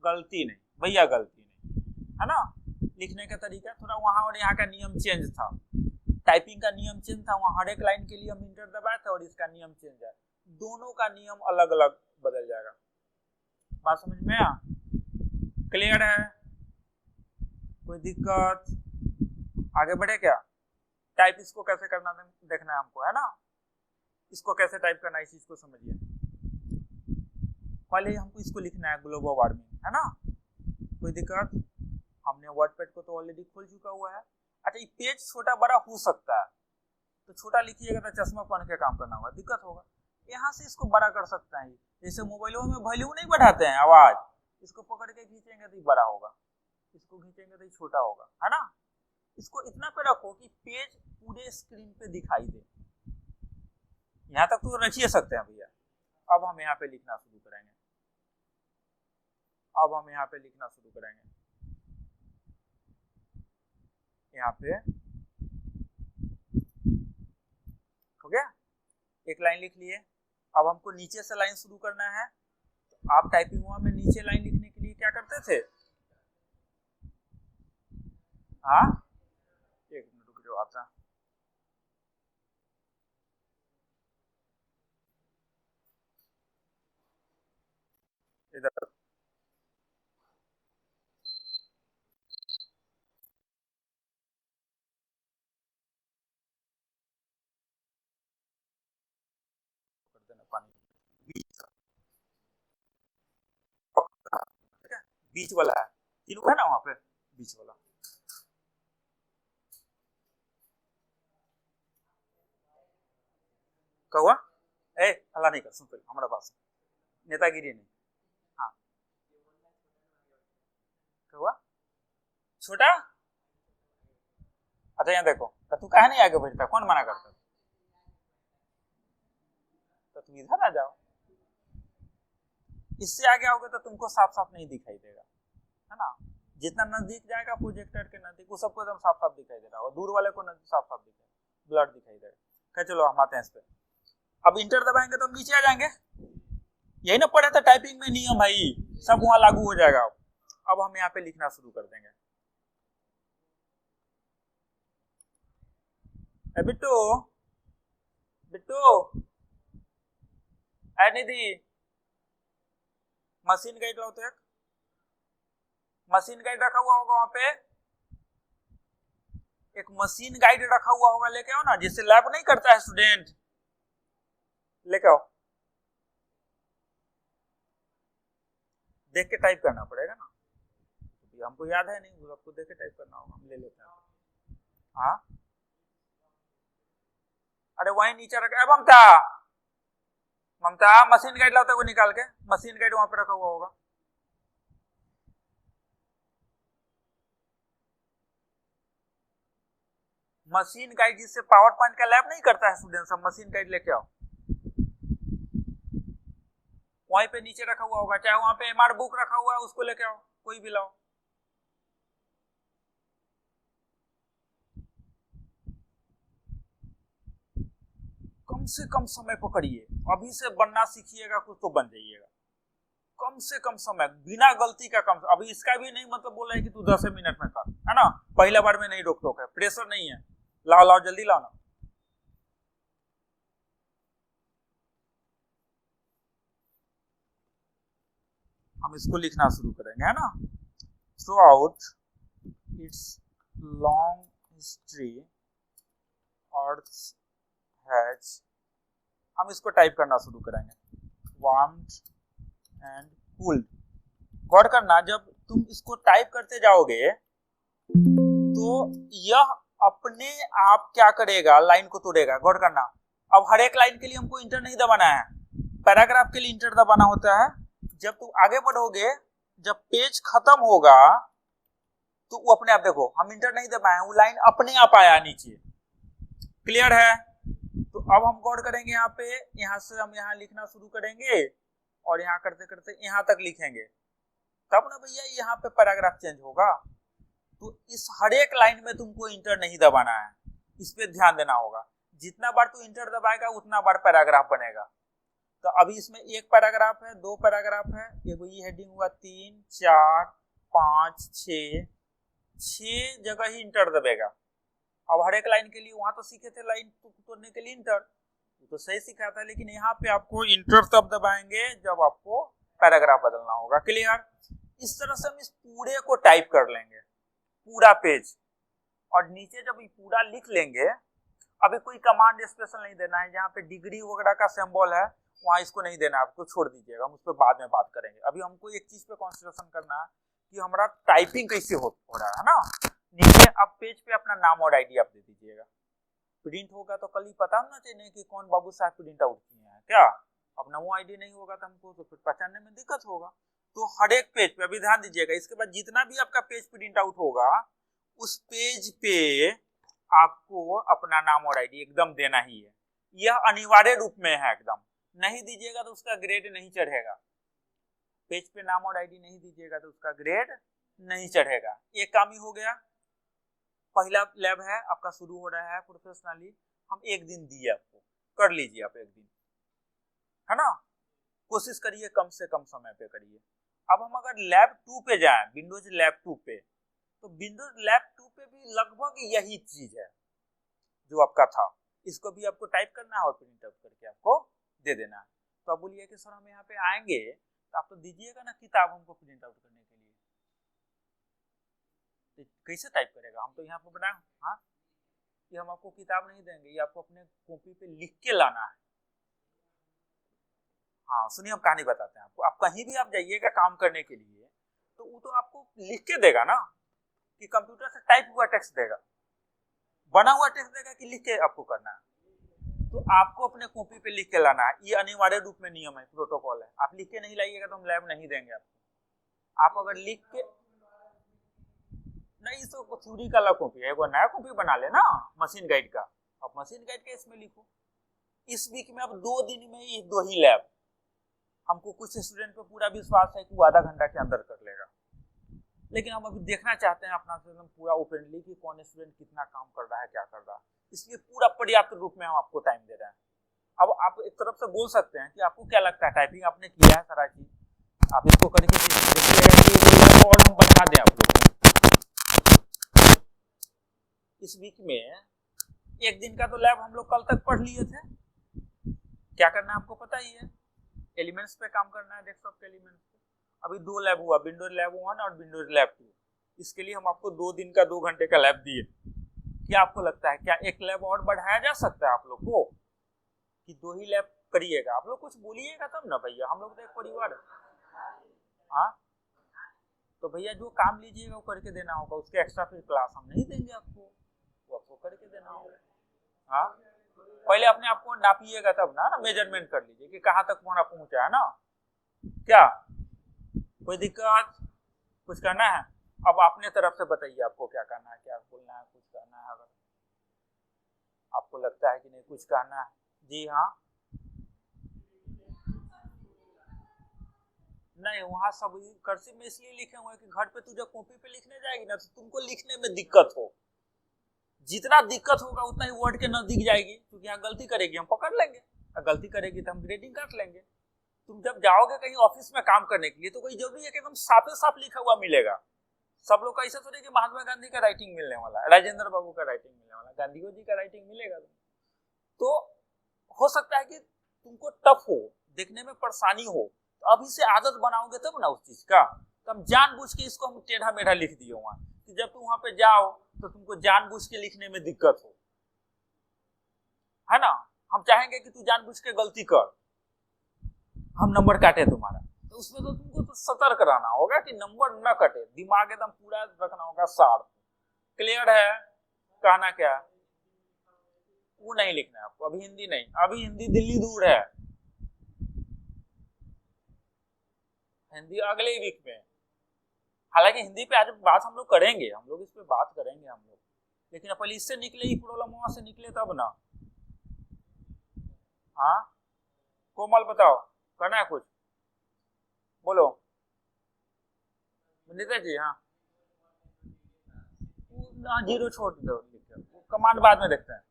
गलती नहीं भैया, गलती नहीं, है ना? लिखने का तरीका थोड़ा वहां और यहाँ का नियम चेंज था, टाइपिंग का नियम चेंज था, वहां हर एक लाइन के लिए हम इंटर दबाए थे, और इसका नियम चेंज है, दोनों का नियम अलग अलग बदल जाएगा। बात समझ में आया? क्लियर है? कोई दिक्कत? आगे बढ़े क्या? टाइप इसको कैसे करना देखना है हमको, है ना? इसको कैसे टाइप करना है, इस चीज को समझिए। पहले हमको इसको लिखना है, ग्लोबल वार्मिंग, है ना? कोई दिक्कत? हमने वर्डपैड को तो ऑलरेडी खोल चुका हुआ है। अच्छा, ये पेज छोटा बड़ा हो सकता है, तो छोटा लिखिएगा तो चश्मा पहन के काम करना होगा, दिक्कत होगा। यहाँ से इसको बड़ा कर सकते हैं, जैसे मोबाइलों में वॉल्यूम नहीं बढ़ाते हैं आवाज, इसको पकड़ के खींचेंगे तो बड़ा होगा, इसको खींचेंगे तो छोटा होगा, है ना? इसको इतना पे रखो कि पेज पूरे स्क्रीन पे दिखाई दे। यहाँ तक तो रचिए सकते हैं भैया। अब हम यहाँ पे लिखना शुरू करेंगे, अब हम यहाँ पे लिखना शुरू करेंगे। यहाँ पे हो गया, एक लाइन लिख लिए। अब हमको नीचे से लाइन शुरू करना है, तो आप टाइपिंग हुआ में नीचे लाइन लिखने के लिए क्या करते थे? हाँ, एक मिनट रुक जाओ, आता इधर। पानी बीच वाला है, तीनों है ना वहां पे, बीच वाला। कहुआ ए अल्लाह नहीं कर, सुन पहले हमारा पास नेतागिरी नहीं। हाँ, कहुआ छोटा। अच्छा यहाँ देखो, तो तू कहा नहीं आगे बढ़ता, कौन मना करता? तो तुम इधर आ जाओ, इससे आगे आओगे तो तुमको साफ साफ नहीं दिखाई देगा, है ना? जितना नजदीक जाएगा प्रोजेक्टर के नजदीक, वो सबको एकदम साफ साफ दिखाई दे रहा होगा, दूर वाले को साफ साफ दिखाई, ब्लड दिखाई देगा। क्या, चलो हम आते हैं इस पे। अब इंटर दबाएंगे तो हम नीचे आ जाएंगे, यही ना पढ़े थे टाइपिंग में नियम भाई, सब वहां लागू हो जाएगा। अब हम यहाँ पे लिखना शुरू कर देंगे। बिट्टू, बिट्टू, निधि, मशीन गाइड लाओ तो, एक मशीन गाइड रखा हुआ होगा वहां पे, एक मशीन गाइड रखा हुआ होगा, लेके आओ ना, जिससे लैब नहीं करता है स्टूडेंट, लेके आओ। देख के टाइप करना पड़ेगा ना, हमको याद है नहीं, आपको देख के टाइप करना होगा, हम ले लेते हैं। हाँ, अरे वहीं नीचे रखा है। ममता, ममता मशीन गाइड लाओ को निकाल के, मशीन गाइड वहां पे रखा हुआ होगा। मशीन गाइड जिससे पावर पॉइंट का लैब नहीं करता है स्टूडेंट, सब मशीन गाइड लेके आओ, वहीं पे नीचे रखा हुआ होगा, चाहे वहां पे एमआर बुक रखा हुआ है उसको लेके आओ, कोई भी लाओ। कम से कम समय पकड़िए, अभी से बनना सीखिएगा कुछ तो बन जाइएगा। कम से कम समय, बिना गलती का कम। अभी इसका भी नहीं मतलब बोला है कि तू 10 मिनट में कर, है ना, पहला बार में नहीं रोक टोक है, प्रेशर नहीं है, लाओ लाओ जल्दी लाओ ना। हम इसको लिखना शुरू करेंगे, है ना। Through out it's long history earth has, हम इसको टाइप करना शुरू करेंगे, वार्म्ड एंड कूल्ड। गौर करना, जब तुम इसको टाइप करते जाओगे तो यह अपने आप क्या करेगा, लाइन को तोड़ेगा। गौर करना, अब हर एक लाइन के लिए हमको इंटर नहीं दबाना है, पैराग्राफ के लिए इंटर दबाना होता है। जब तुम आगे बढ़ोगे, जब पेज खत्म होगा तो वो अपने आप, देखो हम इंटर नहीं दबाए, वो लाइन अपने आप आया नीचे। क्लियर है? तो अब हम गौर करेंगे यहाँ पे, यहाँ से हम यहाँ लिखना शुरू करेंगे और यहाँ करते करते यहाँ तक लिखेंगे, तब ना भैया यहाँ पे पैराग्राफ चेंज होगा। तो इस हर एक लाइन में तुमको इंटर नहीं दबाना है, इस पे ध्यान देना होगा। जितना बार तू इंटर दबाएगा उतना बार पैराग्राफ बनेगा। तो अभी इसमें एक पैराग्राफ है, दो पैराग्राफ है, ये हेडिंग हुआ 3 4 5 6, 6 जगह ही इंटर दबेगा। अब हर एक लाइन के लिए, वहां तो सीखे थे लाइन तोड़ने के लिए इंटर, तो सही सीखा था, लेकिन यहाँ पे आपको इंटर तब दबाएंगे जब आपको पैराग्राफ बदलना होगा। क्लियर? इस तरह से हम इस पूरे को टाइप कर लेंगे, पूरा पेज, और नीचे जब ये पूरा लिख लेंगे, अभी कोई कमांड स्पेशल नहीं देना है। जहाँ पे डिग्री वगैरह का सिंबल है वहां इसको नहीं देना है, आपको छोड़ दीजिएगा, हम उस पर बाद में बात करेंगे। अभी हमको एक चीज पे कॉन्सेंट्रेशन करना है कि हमारा टाइपिंग कैसे हो रहा है ना। नीचे आप पेज पे अपना नाम और आईडी आप दे दीजिएगा। प्रिंट होगा तो कल ही पता होना चाहिए कि कौन बाबू साहब प्रिंट आउट किए हैं क्या। अपना वो आईडी नहीं होगा तो हमको तो फिर पहचानने में दिक्कत होगा। तो हर एक पेज पे अभी ध्यान दीजिएगा, इसके बाद जितना भी आपका पेज प्रिंट आउट होगा उस पेज पे आपको अपना नाम और आईडी एकदम देना ही है। यह अनिवार्य रूप में है, एकदम नहीं दीजिएगा तो उसका ग्रेड नहीं चढ़ेगा। पेज पे नाम और आईडी नहीं दीजिएगा तो उसका ग्रेड नहीं चढ़ेगा। एक काम ही हो गया। पहला लैब है आपका, शुरू हो रहा है प्रोफेशनली, हम एक दिन दिए आपको, कर लीजिए आप एक दिन, है ना। कोशिश करिए कम से कम समय पे करिए। अब हम अगर लैब 2 पे जाएं, विंडोज लैब 2 पे, तो विंडोज लैब 2 पे भी लगभग यही चीज है जो आपका था। इसको भी आपको टाइप करना है और प्रिंट आउट करके आपको दे देना है। तो आप बोलिए कि सर हम यहाँ पे आएंगे तो आप तो दीजिएगा ना किताब हमको प्रिंट आउट करने के लिए, तो कैसे टाइप करेगा? हम तो यहाँ पे बनाए, हाँ, कि हम आपको किताब नहीं देंगे, ये आपको अपने कॉपी पे लिख के लाना है। हाँ सुनिए, हम कहानी बताते हैं आपको। आप कहीं भी आप जाइएगा काम करने के लिए तो वो तो आपको लिख के देगा ना, कि कंप्यूटर से टाइप हुआ टेक्स्ट देगा, बना हुआ टेक्स्ट देगा, कि लिख के आपको करना है। तो आपको अपने कॉपी पे लिख के लाना है, ये अनिवार्य रूप में नियम है, प्रोटोकॉल है। आप लिख के नहीं लाइएगा तो हम लैब नहीं देंगे आपको। आप अगर लिख के नहीं, इसको थ्योरी का अलग कॉपी है, वो नया कॉपी बना लेना मशीन गाइड का, आप मशीन गाइड के इसमें लिखो। इस वीक में अब 2 दिन में ये 2 ही लैब, हमको कुछ स्टूडेंट पे पूरा विश्वास है कि वो आधा घंटा के अंदर कर लेगा, लेकिन हम अभी देखना चाहते हैं अपना एकदम पूरा ओपनली कि कौन स्टूडेंट कितना काम कर रहा है, क्या कर रहा है, इसलिए पूरा पर्याप्त रूप में हम आपको टाइम दे रहे हैं। अब आप एक तरफ से बोल सकते हैं कि आपको क्या लगता है, टाइपिंग आपने किया है सारा चीज, आप इसको करके देखिएगा और हम बता दें आप लोग। इस वीक में एक दिन का तो लैब हम लोग कल तक पढ़ लिए थे। क्या करना है आपको पता ही है, एलिमेंट्स पे काम करना है, डेस्कटॉप के एलिमेंट्स पे। अभी 2 लैब हुआ, विंडोज लैब 1 और विंडोज लैब 2। इसके लिए हम आपको 2 दिन का 2 घंटे का लैब दिए। क्या आपको लगता है क्या एक लैब और बढ़ाया जा सकता है आप लोग को, कि 2 ही लैब करिएगा? आप लोग कुछ बोलिएगा तब ना भैया, हम लोग तो एक परिवार। हाँ तो भैया जो काम लीजिएगा वो करके देना होगा, उसके एक्स्ट्रा फिर क्लास हम नहीं देंगे आपको, वो आपको करके देना होगा। हाँ पहले अपने आप को नापिएगा तब ना मेजरमेंट कर लीजिए कि कहाँ तक हमारा पहुंचा है ना। क्या कोई दिक्कत, कुछ करना है? अब अपने तरफ से बताइए आपको क्या करना है, क्या बोलना है, कुछ करना है अगर। आपको लगता है कि नहीं कुछ कहना है? जी हाँ, नहीं वहां सब कर्सिव में इसलिए लिखे हुए हैं कि घर पे तू जब कॉपी पे लिखने जाएगी ना तो तुमको लिखने में दिक्कत हो, जितना दिक्कत होगा उतना ही वर्ड के नजदीक जाएगी, क्योंकि यहाँ गलती करेगी हम पकड़ लेंगे, गलती करेगी तो हम ग्रेडिंग काट लेंगे। तुम जब जाओगे कहीं ऑफिस में काम करने के लिए तो कोई जरूरी है कि एकदम साफे साफ लिखा हुआ मिलेगा। सब लोग का ऐसा थोड़ी कि महात्मा गांधी का राइटिंग मिलने वाला है, राजेंद्र बाबू का राइटिंग मिलने वाला है, गांधी जी का राइटिंग मिलेगा। तो हो सकता है कि तुमको टफ हो, देखने में परेशानी हो, तो अभी से आदत बनाओगे तब ना उस चीज का। तो हम जानबूझ के इसको हम टेढ़ा मेढ़ा लिख दिए वहां कि जब तुम वहां पे जाओ तो तुमको जानबूझ के लिखने में दिक्कत हो, है ना। हम चाहेंगे कि तू जानबूझ के गलती कर, हम नंबर काटे तुम्हारा, तो उसमें तो तुमको तो सतर्क रहना होगा कि नंबर न कटे, दिमाग एकदम पूरा रखना होगा शार्प। क्लियर है कहना क्या? वो नहीं लिखना है आपको, अभी हिंदी नहीं, अभी हिंदी दिल्ली दूर है, हिंदी अगले वीक में। हालांकि हिंदी पे आज बात हम लोग करेंगे, हम लोग इस पे बात करेंगे हम लोग, लेकिन पहले इससे निकले ही प्रॉब्लम, वहां से निकले तब ना। हाँ कोमल बताओ, करना है कुछ, बोलो। नीता जी हाँ, जीरो छोड़ दो, कमांड बाद में देखते हैं।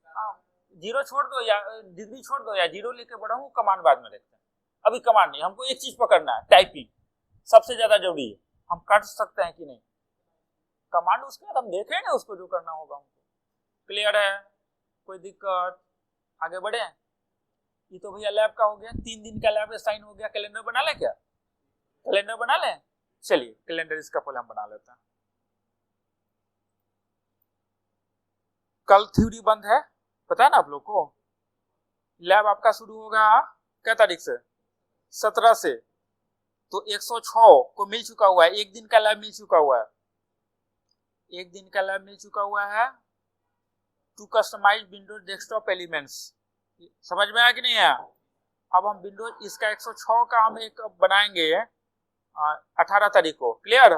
हाँ जीरो छोड़ दो या डिग्री छोड़ दो या जीरो लेके बढ़ाऊं, कमांड बाद में देखते हैं। अभी कमांड नहीं, हमको एक चीज पकड़ना है, टाइपिंग सबसे ज्यादा जरूरी है। हम कर सकते हैं कि नहीं कमांड, उसके बाद हम देखेंगे उसको जो करना होगा हमको। क्लियर है? कोई दिक्कत? आगे बढ़े। ये तो भैया लैब का हो गया, 3 दिन का लैब साइन हो गया। कैलेंडर बना ले क्या? कैलेंडर बना ले, चलिए कैलेंडर इसका पहले हम बना लेते हैं। कल थ्योरी बंद है, पता है ना आप लोग को। लैब आपका शुरू होगा क्या तारीख से? 17 से। तो 106 को मिल चुका हुआ है, एक दिन का लैब मिल चुका हुआ है, एक दिन का लैब मिल चुका हुआ है। To customize Windows desktop elements, समझ में आया कि नहीं आया? अब हम विंडोज इसका 106 का हम एक बनाएंगे 18 तारीख को। क्लियर?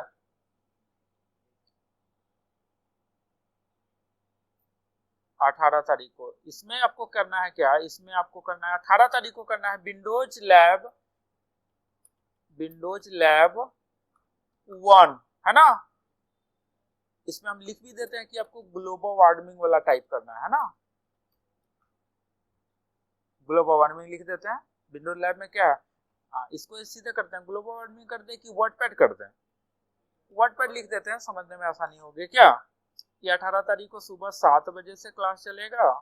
अठारह तारीख को इसमें आपको करना है क्या, इसमें आपको करना है 18 तारीख को करना है विंडोज लैब 1, है ना। इसमें हम लिख भी देते हैं कि आपको ग्लोबल वार्मिंग वाला टाइप करना है ना, ग्लोबल वार्मिंग लिख देते हैं। विंडोज लैब में क्या है, इसको सीधे करते हैं, ग्लोबल वार्मिंग कर दे कि वर्डपैड कर दें, वर्डपैड लिख देते हैं, समझने में आसानी होगी क्या। ये 18 तारीख को सुबह 7 बजे से क्लास चलेगा,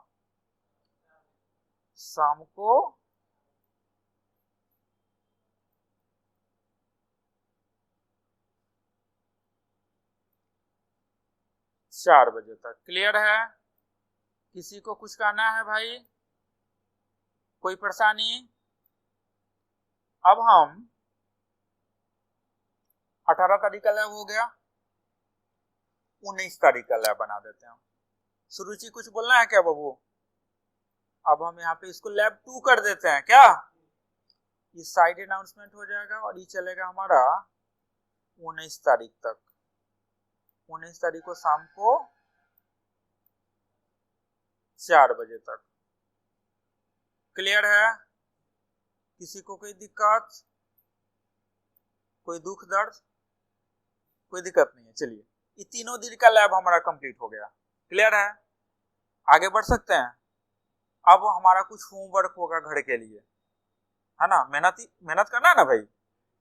शाम को 4 बजे तक। क्लियर है? किसी को कुछ कहना है भाई, कोई परेशानी? अब हम 18 तारीख का लैब हो गया, 19 तारीख का लैब बना देते हैं। सुरुचि कुछ बोलना है क्या बाबू? अब हम यहाँ पे इसको लैब 2 कर देते हैं क्या, ये साइड अनाउंसमेंट हो जाएगा और ये चलेगा हमारा 19 तारीख तक। 19 तारीख को शाम को 4 बजे तक। क्लियर है? किसी को कोई दिक्कत, कोई दुख दर्द? कोई दिक्कत नहीं है। चलिए ये तीनों दिन का लैब हमारा कंप्लीट हो गया। क्लियर है? आगे बढ़ सकते हैं। अब हमारा कुछ होमवर्क होगा घर के लिए, है ना, मेहनत करना है ना भाई।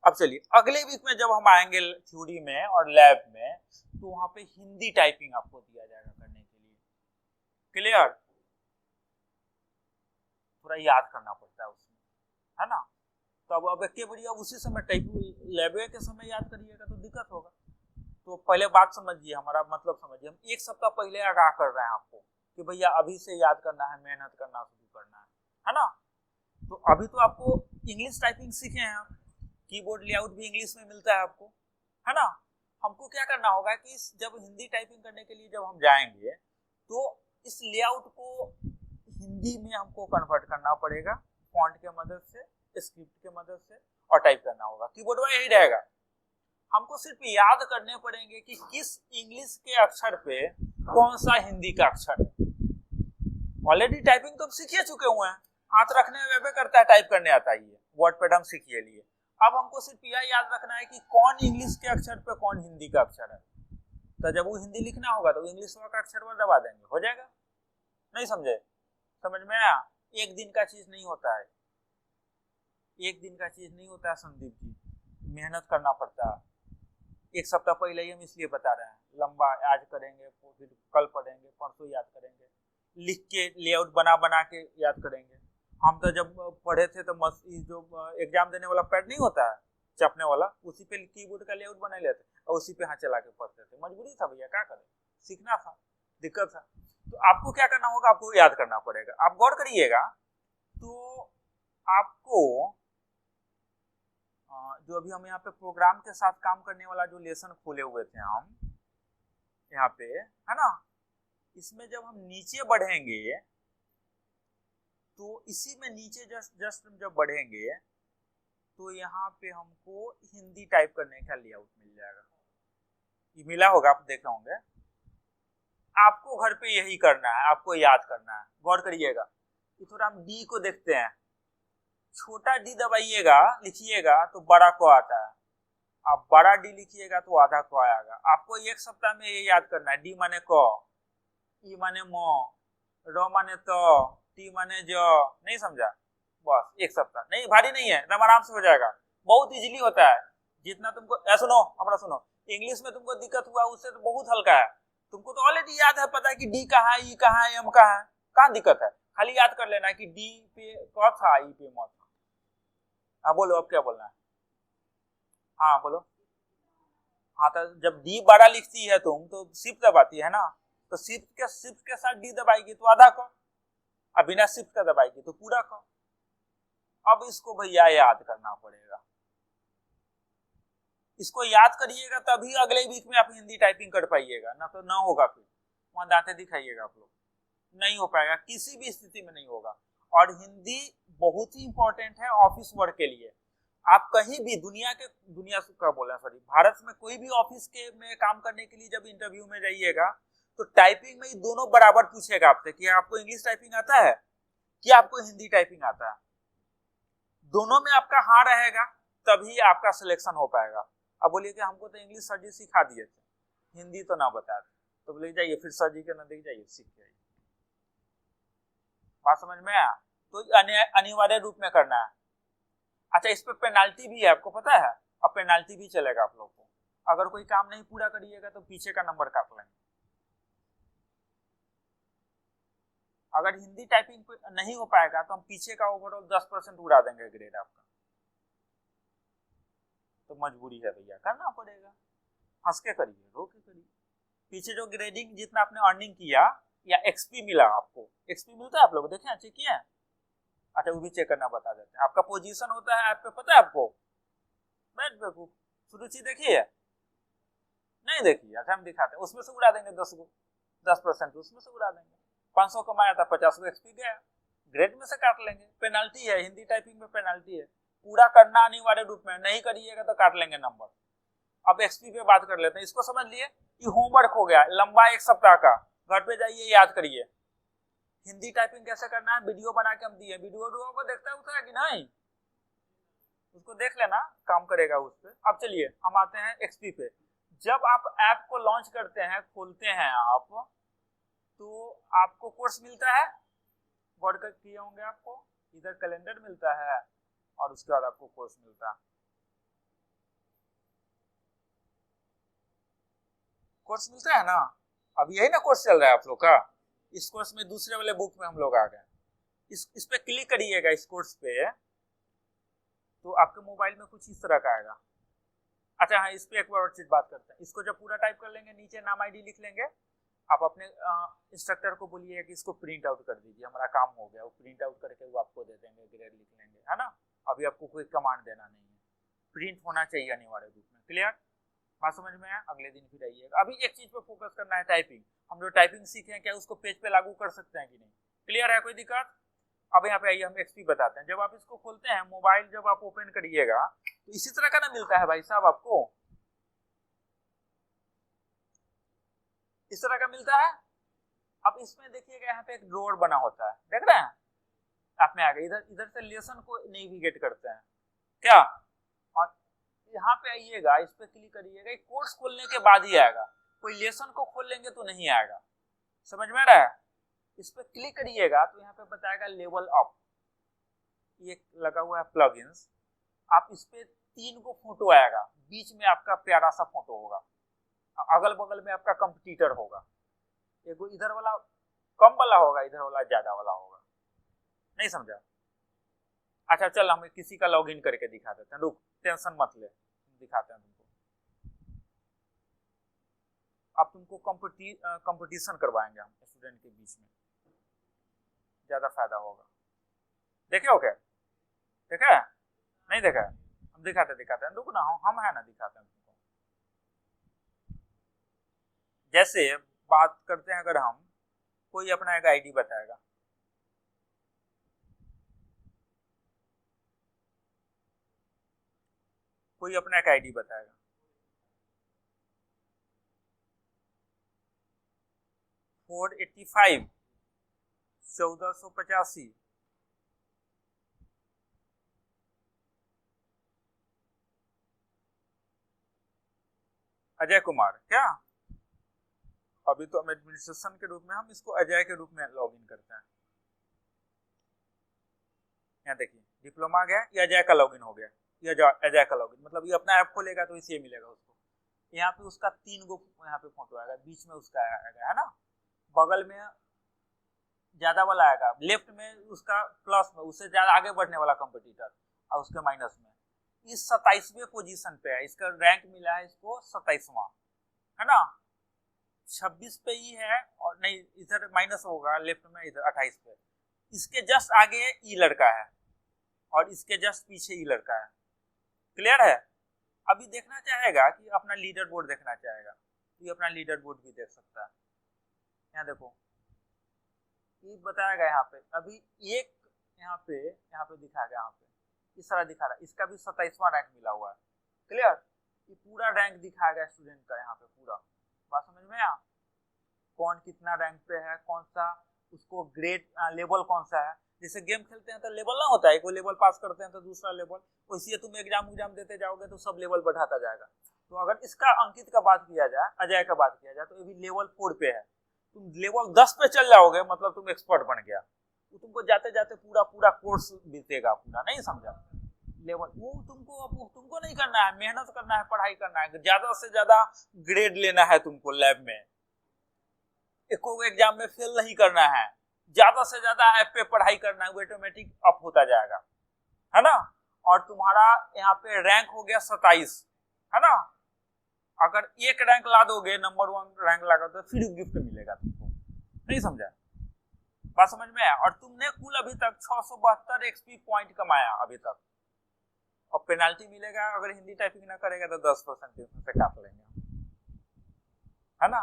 अब चलिए अगले वीक में जब हम आएंगे थ्योरी में और लैब में, तो वहां पे हिंदी टाइपिंग आपको दिया जाएगा करने के लिए। क्लियर? थोड़ा याद करना पड़ता है उसमें, है ना। तो अब के बढ़िया उसी समय टाइप लैब के समय याद करिएगा तो दिक्कत होगा। तो पहले बात समझिए, हमारा मतलब समझिए, हम 1 सप्ताह पहले आगाह कर रहे हैं आपको कि भैया अभी से याद करना है, मेहनत करना शुरू करना है ना। तो अभी तो आपको इंग्लिश टाइपिंग सीखे हैं, कीबोर्ड लेआउट भी इंग्लिश में मिलता है आपको, है ना। हमको क्या करना होगा कि जब हिंदी टाइपिंग करने के लिए जब हम जाएंगे तो इस लेआउट को हिंदी में हमको कन्वर्ट करना पड़ेगा, फॉन्ट के मदद से, स्क्रिप्ट के मदद से, और टाइप करना होगा। कीबोर्ड में यही रहेगा, हमको सिर्फ याद करने पड़ेंगे कि किस इंग्लिश के अक्षर पे कौन सा हिंदी का अक्षर है। ऑलरेडी टाइपिंग तो हम सीख चुके हुए हैं, हाथ रखने में वे करता है, टाइप करने आता ही है, वर्डपैड हम सीख लिए। अब हमको सिर्फ यह याद रखना है कि कौन इंग्लिश के अक्षर पे कौन हिंदी का अक्षर है। तो जब वो हिंदी लिखना होगा तो इंग्लिश का अक्षर वो दबा देंगे, हो जाएगा। नहीं समझे? समझ में आया? एक दिन का चीज नहीं होता है, एक दिन का चीज नहीं होता है संदीप जी, मेहनत करना पड़ता है। एक सप्ताह पहले ही हम इसलिए बता रहे हैं, लंबा आज करेंगे, फिर कल पढ़ेंगे, परसों याद करेंगे, लिख के लेआउट बना बना के याद करेंगे। हम तो जब पढ़े थे तो जो एग्जाम देने वाला पैड नहीं होता है चपने वाला, उसी पे कीबोर्ड का लेआउट बना लेते और उसी पे हाथ चला के पढ़ते थे। मजबूरी था भैया, क्या करें, सीखना था, दिक्कत था। तो आपको क्या करना होगा, आपको याद करना पड़ेगा। आप गौर करिएगा तो आपको जो अभी हम यहाँ पे प्रोग्राम के साथ काम करने वाला जो लेसन खोले हुए थे हम यहाँ पे, है ना, इसमें जब हम नीचे बढ़ेंगे तो इसी में नीचे जस्ट जब बढ़ेंगे तो यहाँ पे हमको हिंदी टाइप करने का लेआउट मिल जाएगा। ये मिला होगा, आप देखे होंगे। आपको घर पे यही करना है, आपको याद करना है। गौर करिएगा, तो थोड़ा हम डी को देखते हैं। छोटा डी दबाइएगा, लिखिएगा तो बड़ा को आता है। आप बड़ा डी लिखिएगा तो आधा को आएगा। आपको एक सप्ताह में ये याद करना है। डी माने क, ई माने म, र माने त, टी माने ज। नहीं समझा? बस एक सप्ताह, नहीं भारी नहीं है, एकदम आराम से हो जाएगा, बहुत इजीली होता है। जितना तुमको सुनो, हमारा सुनो, इंग्लिश में तुमको दिक्कत हुआ उससे तो बहुत हल्का है। तुमको तो ऑलरेडी याद है, पता है कि डी कहाँ है, ई कहाँ है, एम कहाँ है, कहाँ दिक्कत है। खाली याद कर लेना कि डी पे क था, ई पे म था। हाँ बोलो, अब क्या बोलना है? हाँ बोलो। हाँ तो जब डी बड़ा लिखती है तुम तो शिफ्ट दबाती है ना, तो शिफ्ट के साथ डी दबाएगी तो आधा क, अब बिना शिफ्ट का दबाएगी तो पूरा क। अब इसको भैया याद करना पड़ेगा। इसको याद करिएगा तभी अगले वीक में आप हिंदी टाइपिंग कर पाइएगा, ना तो ना होगा। फिर वहां दांते दिखाइएगा आप लोग, नहीं हो पाएगा, किसी भी स्थिति में नहीं होगा। और हिंदी बहुत ही इंपॉर्टेंट है ऑफिस वर्क के लिए। आप कहीं भी दुनिया का बोला सॉरी भारत में कोई भी ऑफिस के में काम करने के लिए जब इंटरव्यू में जाइएगा तो टाइपिंग में ही दोनों बराबर पूछेगा आपसे कि आपको इंग्लिश टाइपिंग आता है कि आपको हिंदी टाइपिंग आता है। दोनों में आपका हाँ रहेगा तभी आपका सिलेक्शन हो पाएगा। अब बोलिए कि हमको तो इंग्लिश सर जी सिखा दिए थे, हिंदी तो ना बता दे, तो बोले जाइए फिर सर जी के नजदीक जाइए, सीख जाइए। बात समझ में आया? तो अनिवार्य रूप में करना है। अच्छा, इस पे पेनाल्टी भी है, आपको पता है? अब पेनाल्टी भी चलेगा आप लोग को। अगर कोई काम नहीं पूरा करिएगा तो पीछे का नंबर काट लेंगे। अगर हिंदी टाइपिंग नहीं हो पाएगा तो हम पीछे का ओवरऑल 10% उड़ा देंगे ग्रेड आपका। तो मजबूरी है भैया, करना पड़ेगा। हंस के करिए, रो के करिए। पीछे जो ग्रेडिंग जितना आपने अर्निंग किया या एक्सपी मिला, आपको एक्सपी मिलता है, आप लोग देखें, चेक किए? अच्छा, वो भी चेक करना बता देते हैं। आपका पोजीशन होता है ऐप पे, पता है आपको? बैठ बेवकूफ, सुरुचि देखी है? नहीं देखी? अच्छा हम दिखाते हैं, उसमें से उड़ा देंगे 10% उसमें से उड़ा देंगे। 500 कमाया था, 50 को एक्सपी गया, ग्रेड में से काट लेंगे। पेनाल्टी है, हिंदी टाइपिंग में पेनाल्टी है, पूरा करना अनिवार्य रूप में, नहीं करिएगा तो काट लेंगे नंबर। अब एक्सपी पे बात कर लेते हैं। इसको समझ लिए, ये होमवर्क हो गया लंबा 1 सप्ताह का, घर पे जाइए याद करिए। हिंदी टाइपिंग कैसे करना है वीडियो बना के हम दिए, वीडियो को देखता है कि नहीं, उसको देख लेना, काम करेगा उस पर। अब चलिए हम आते हैं एक्सपी पे। जब आप ऐप को लॉन्च करते हैं, खोलते हैं आप, तो आपको कोर्स मिलता है, गौर कर किए होंगे, आपको इधर कैलेंडर मिलता है और उसके बाद आपको कोर्स मिलता है। कोर्स मिलता है ना, अब यही ना कोर्स चल रहा है आप लोग का। इस कोर्स में दूसरे वाले बुक में हम लोग आ गए। इस पे क्लिक करिएगा, इस कोर्स पे, तो आपके मोबाइल में कुछ इस तरह का आएगा। अच्छा हाँ, इस पे एक बार और चीज बात करते हैं। इसको जब पूरा टाइप कर लेंगे, नीचे नाम आईडी लिख लेंगे। आप अपने इंस्ट्रक्टर को बोलिए कि इसको प्रिंट आउट कर दीजिए, हमारा काम हो गया। वो प्रिंट आउट करके वो आपको दे देंगे, ग्रेड लिख लेंगे, है ना। अभी आपको कोई कमांड देना नहीं है, प्रिंट होना चाहिए अनिवार्य रूप में। क्लियर? बात समझ में आया? अगले दिन फिर आइएगा। अभी एक चीज पे फोकस करना है, टाइपिंग। हम जो टाइपिंग सीखे हैं, क्या उसको पेज पे लागू कर सकते हैं कि नहीं? क्लियर है? कोई दिक्कत? अब यहाँ पे आइए, हम एक्सपी बताते हैं। जब आप इसको खोलते हैं, मोबाइल जब आप ओपन करिएगा तो इसी तरह का ना मिलता है भाई साहब आपको। इस तरह का मिलता है। अब इसमें देखिएगा यहाँ पे एक ड्रॉअर बना होता है, देख रहे हैं आप में आ गए, इधर इधर से लेसन को नेविगेट करते हैं क्या, और यहाँ पे आइएगा, इस पे क्लिक करिएगा, कोर्स खोलने के बाद ही आएगा, कोई लेसन को खोल लेंगे तो नहीं आएगा, समझ में आ रहा है। इस पे क्लिक करिएगा तो यहाँ पे बताएगा लेवल अप, ये लगा हुआ है प्लगइन्स, आप इस पे 3 को फोटो आएगा, बीच में आपका प्यारा सा फोटो होगा, अगल बगल में आपका कंपटीटर होगा, एक इधर वाला कम वाला होगा, इधर वाला ज्यादा वाला होगा, नहीं समझा। अच्छा चल हम किसी का लॉगिन करके दिखा देते हैं, रुक टेंशन मत ले, दिखाते हैं तुमको। अब तुमको कंपटीशन करवाएंगे हम स्टूडेंट के बीच में, ज्यादा फायदा होगा। देखे हो क्या, देखा है नहीं देखा है, हम दिखाते हैं, रुक ना, हम है ना, दिखाते हैं तुमको। जैसे बात करते हैं, अगर हम कोई अपना एक आईडी बताएगा, कोई अपना एक आईडी बताएगा, 485 1485, अजय कुमार क्या, अभी तो हम एडमिनिस्ट्रेशन के रूप में हम इसको अजय के रूप में लॉगिन करते हैं। यहाँ देखिए डिप्लोमा गया, ये अजय का लॉगिन हो गया, ये अजय का लॉगिन, मतलब ये अपना ऐप खोलेगा तो इसे मिलेगा उसको। यहाँ पे उसका 3 गो यहाँ पे फोटो आएगा, बीच में उसका आएगा, है ना, बगल में ज्यादा वाला आएगा, लेफ्ट में उसका प्लस में उससे ज्यादा आगे बढ़ने वाला कंपटीटर, और उसके माइनस में। इस 27वें पोजीशन पे है, इसका रैंक मिला है इसको 27वां, है ना, 26 पे ही है, और नहीं इधर माइनस होगा लेफ्ट में, इधर 28 पे। इसके जस्ट आगे ई लड़का है और इसके जस्ट पीछे ई लड़का है, क्लियर है। अभी देखना चाहेगा कि अपना लीडर बोर्ड देखना चाहेगा, ये अपना लीडर बोर्ड भी देख सकता है। यहाँ देखो ये बताएगा, यहाँ पे अभी एक यहाँ पे दिखाएगा, यहाँ पे इस तरह दिखा रहा है, इसका भी 27वां रैंक मिला हुआ है, क्लियर। ये पूरा रैंक दिखाएगा स्टूडेंट का, यहाँ पे पूरा बात समझ में आया, कौन कितना रैंक पे है, कौन सा उसको ग्रेड लेवल कौन सा है। जैसे गेम खेलते हैं तो लेवल ना होता है, कोई लेवल पास करते हैं तो दूसरा लेवल, वैसे तुम एग्जाम देते जाओगे तो सब लेवल बढ़ाता जाएगा। तो अगर इसका अंकित का बात किया जाए, अजय का बात किया जाए, तो ये भी लेवल 4 पे है, तुम लेवल 10 पे चल जाओगे मतलब तुम एक्सपर्ट बन गया, तो तुमको जाते जाते पूरा कोर्स बीतेगा पूरा, नहीं समझा। लेवल वो तुमको नहीं करना है, मेहनत करना है, पढ़ाई करना है, ज्यादा से ज्यादा ग्रेड लेना है तुमको, लैब में एको एग्जाम में फेल नहीं करना है, ज्यादा से ज्यादा ऐप पे पढ़ाई करना है, वो ऑटोमेटिक अप होता जाएगा, है ना। और तुम्हारा यहाँ पे रैंक हो गया 27, है ना। अगर एक रैंक ला दोगे, नंबर 1 रैंक ला तो फिर गिफ्ट मिलेगा तुमको, नहीं समझा, बात समझ में आया। और तुमने कुल अभी तक 672 एक्सपी पॉइंट कमाया अभी तक, और पेनाल्टी मिलेगा अगर हिंदी टाइपिंग ना करेगा तो 10% से काट लेंगे, है ना।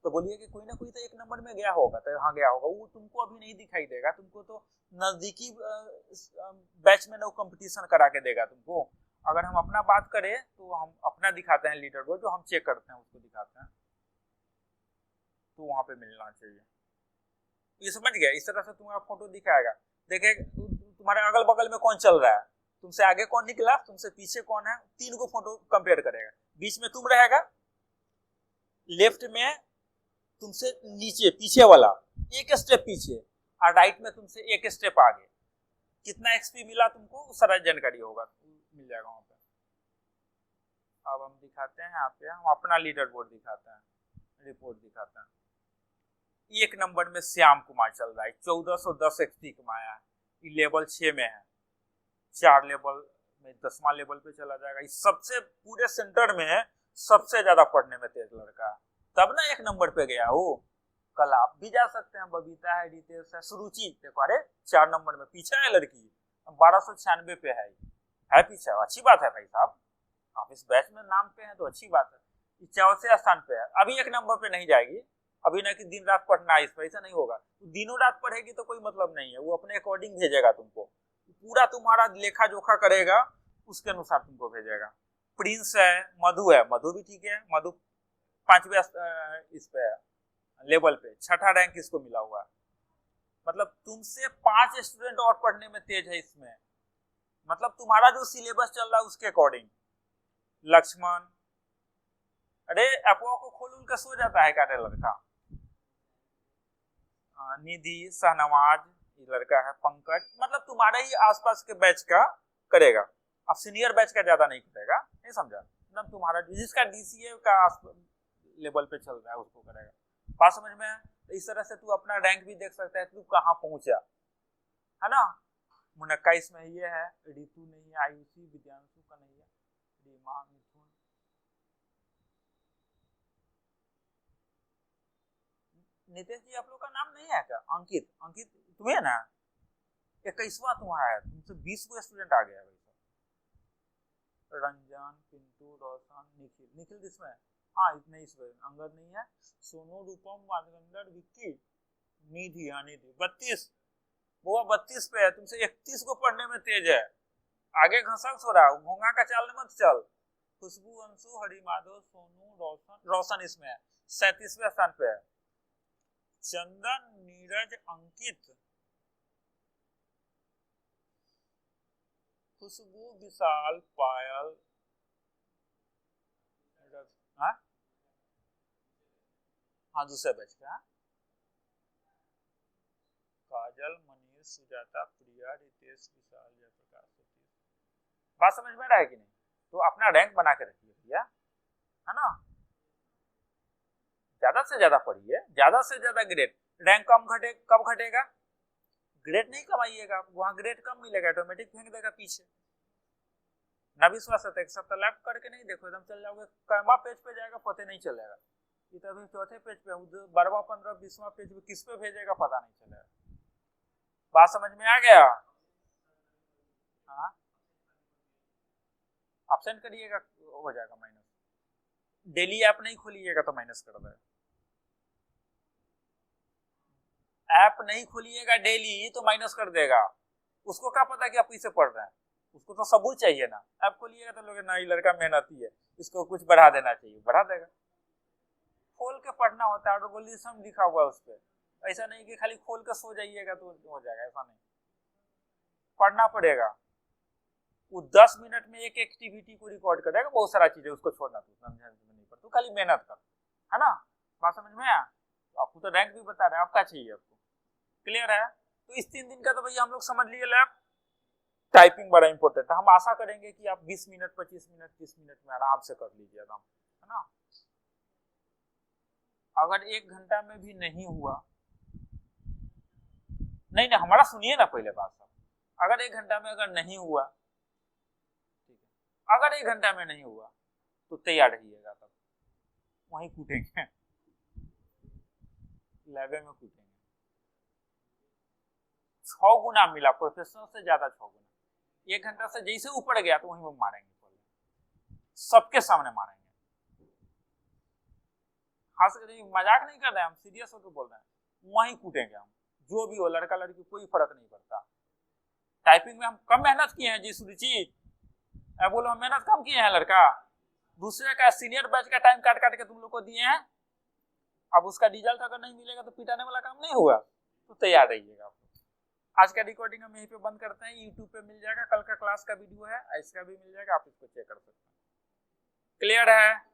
तो बोलिए कि कोई ना कोई तो 1 नंबर में गया होगा, तो हाँ गया होगा, वो तुमको अभी नहीं दिखाई देगा, तुमको तो नजदीकी बैच में ना कंपटीशन करा के देगा तुमको। अगर हम अपना बात करें तो हम अपना दिखाते हैं लीडर बोर्ड, जो हम चेक करते हैं उसको दिखाते हैं, तो वहां पे मिलना चाहिए। ये समझ गया, इस तरह से तुम्हारा फोटो दिखाएगा, देखे तुम्हारे अगल बगल में कौन चल रहा है, तुमसे आगे कौन निकला, तुमसे पीछे कौन है, 3 को फोटो कंपेयर करेगा, बीच में तुम रहेगा, लेफ्ट में तुमसे नीचे पीछे वाला 1 स्टेप पीछे, और राइट में तुमसे 1 स्टेप आगे, कितना एक्सपी मिला तुमको वो सारा जानकारी होगा, मिल जाएगा वहां पे। अब हम दिखाते हैं, यहाँ पे हम अपना लीडर बोर्ड दिखाते हैं, रिपोर्ट दिखाते हैं। 1 नंबर में श्याम कुमार चल रहा है, 1410 एक्सपी कमाया है, ये लेवल 6 में है, 4 लेवल में 10वां लेवल पे चला जाएगा। इस सबसे पूरे सेंटर में सबसे ज्यादा पढ़ने में तेज लड़का है, तब ना 1 नंबर पे गया हो। कल आप भी जा सकते हैं, बबीता है, रितेश है, सुरुचि देखो, अरे 4 नंबर में पीछे है लड़की, 1296 पे है पीछे, अच्छी बात है भाई साहब, आप इस बैच में नाम पे हैं तो अच्छी बात है। 84वें स्थान पे है, अभी 1 नंबर पे नहीं जाएगी, अभी ना कि दिन रात पढ़ना है, इस पर ऐसा नहीं होगा, दिनों रात पढ़ेगी तो कोई मतलब नहीं है, वो अपने अकॉर्डिंग भेजेगा तुमको, पूरा तुम्हारा लेखा जोखा करेगा, उसके अनुसार तुमको भेजेगा। प्रिंस है, मधु भी ठीक है, मधु 5वें इस पे है, लेवल पे 6ठा रैंक इसको मिला हुआ है। मतलब तुमसे 5 स्टूडेंट और पढ़ने में तेज है इसमें। मतलब तुम्हारा जो सिलेबस चल रहा है उसके अकॉर्डिंग। लक्ष्मण, अरे अफवाह को खोल उनका सो जाता है क्या लड़का। निधि, शाहनवाज, ये लड़का है पंकज, मतलब तुम्हारे ही आसपास के बैच का करेगा। अब सीनियर बैच का ज्यादा नहीं करेगा, नहीं समझा। मतलब तुम्हारा जिसका DCA का लेवल पे चल रहा है उसको करेगा। बात समझ में? तो इस तरह से तू अपना रैंक भी देख सकता है, तू कहाँ पहुंचा, है ना। मुनक्का इसमें ये है, ऋतु नहीं है, आयुषी, विद्यांशु का नहीं है, रीमा, मिथुन, नितेश जी आप लोग का नाम नहीं है क्या? अंकित, अंकित तुम्हें ना 21वां तुम्हारा है, तुमसे 20 को स्टूडेंट आ गया है। रंजन, पिंटू, रोशन, निखिल, निखिल किसमें है? हाँ इतने इसमें। अंगद नहीं है, सोनू, रूपम, माधवेंद्र, विक्की, निधि, हाँ निधि 32, वो 32 पे है, तुमसे 31 को पढ़ने में तेज है। आगे घसक हो रहा है, घोंगा का चाल मत चल। खुशबू, अंशु, हरिमाधव, सोनू, रोशन, रोशन इसमें है 37वें स्थान पे है। चंदन, नीरज, अंकित, खुशबू, विशाल, पायल, हाँ दूसरे बैच का, काजल, मनीष, सुजाता, प्रिया, रितेश, विशाल, जयप्रकाश, सतीश। बात समझ में आ रहा है कि नहीं? तो अपना रैंक बना के रखिए भैया, है ना। ज्यादा से ज्यादा पढ़िए, ज्यादा से ज्यादा ग्रेड। रैंक कम घटे, कब घटेगा? ग्रेड नहीं कमाइएगा, वहां ग्रेड कम मिलेगा, ऑटोमेटिक फेंक देगा पीछे। ना विश्वास है, एक सप्ताह लैब करके नहीं देखो, एकदम चल जाओगे, कैमा पेज पे जाएगा पता नहीं चलेगा। ये तो अभी चौथे पेज पे, 12वां, 15वां, 20वां पेज पे किस पे भेजेगा पता नहीं चलेगा। बात समझ में आ गया? हाँ ऑप्शन करिएगा हो जाएगा माइनस। डेली ऐप नहीं खोलिएगा तो माइनस कर देगा। ऐप नहीं खोलिएगा डेली तो माइनस कर देगा। उसको क्या पता कि आप किसे पढ़ रहे हैं, उसको तो सबूत चाहिए ना। ऐप खोलिएगा तो लोग ना ये लड़का मेहनती है, इसको कुछ बढ़ा देना चाहिए, बढ़ा देगा। खोल के पढ़ना होता है, एल्गोरिथम लिखा हुआ है उस पर। ऐसा नहीं कि खाली खोल के सो जाइएगा तो हो जाएगा, ऐसा नहीं, पढ़ना पड़ेगा। वो 10 मिनट में एक एक्टिविटी को रिकॉर्ड करेगा, बहुत सारा चीज है, उसको छोड़ना तो नहीं पड़ता, खाली मेहनत कर, है ना। बात समझ में आया? आपको तो रैंक भी बता रहे हैं, आपका चाहिए आपको, क्लियर है। तो इस 3 दिन का तो भैया हम लोग समझ लिए लैब। टाइपिंग बड़ा इंपॉर्टेंट है, हम आशा करेंगे कि आप 20 मिनट, 25 मिनट, 30 मिनट में आराम से कर लीजिएगा, है ना। अगर 1 घंटा में भी नहीं हुआ, नहीं नहीं हमारा सुनिए ना पहले बात सब। अगर 1 घंटा में अगर नहीं हुआ, ठीक है, अगर 1 घंटा में नहीं हुआ तो तैयार रहिएगा, तब वहीं कूटेंगे, लैबे में कूटेंगे। 6 गुना मिला प्रोफेशनल से ज्यादा, 6 गुना। 1 घंटा से जैसे ऊपर गया तो वहीं वो मारेंगे, सबके सामने मारेंगे। खास करके मजाक नहीं कर रहे हैं हम, सीरियस होकर बोल रहे हैं, वहीं कूटेंगे हम। जो भी हो, लड़का लड़की कोई फर्क नहीं पड़ता। टाइपिंग में हम कम मेहनत किए हैं जी सुरुचि, बोलो हम मेहनत कम किए हैं लड़का। दूसरे का सीनियर बैच का टाइम काट काट के तुम लोग को दिए हैं, अब उसका रिजल्ट अगर नहीं मिलेगा तो पिटाने वाला काम नहीं होगा। तो तैयार रहिएगा। आज का रिकॉर्डिंग हम यहीं पे बंद करते हैं, यूट्यूब पे मिल जाएगा, कल का क्लास का वीडियो है, इसका भी मिल जाएगा, आप इसको चेक कर सकते हैं। क्लियर है?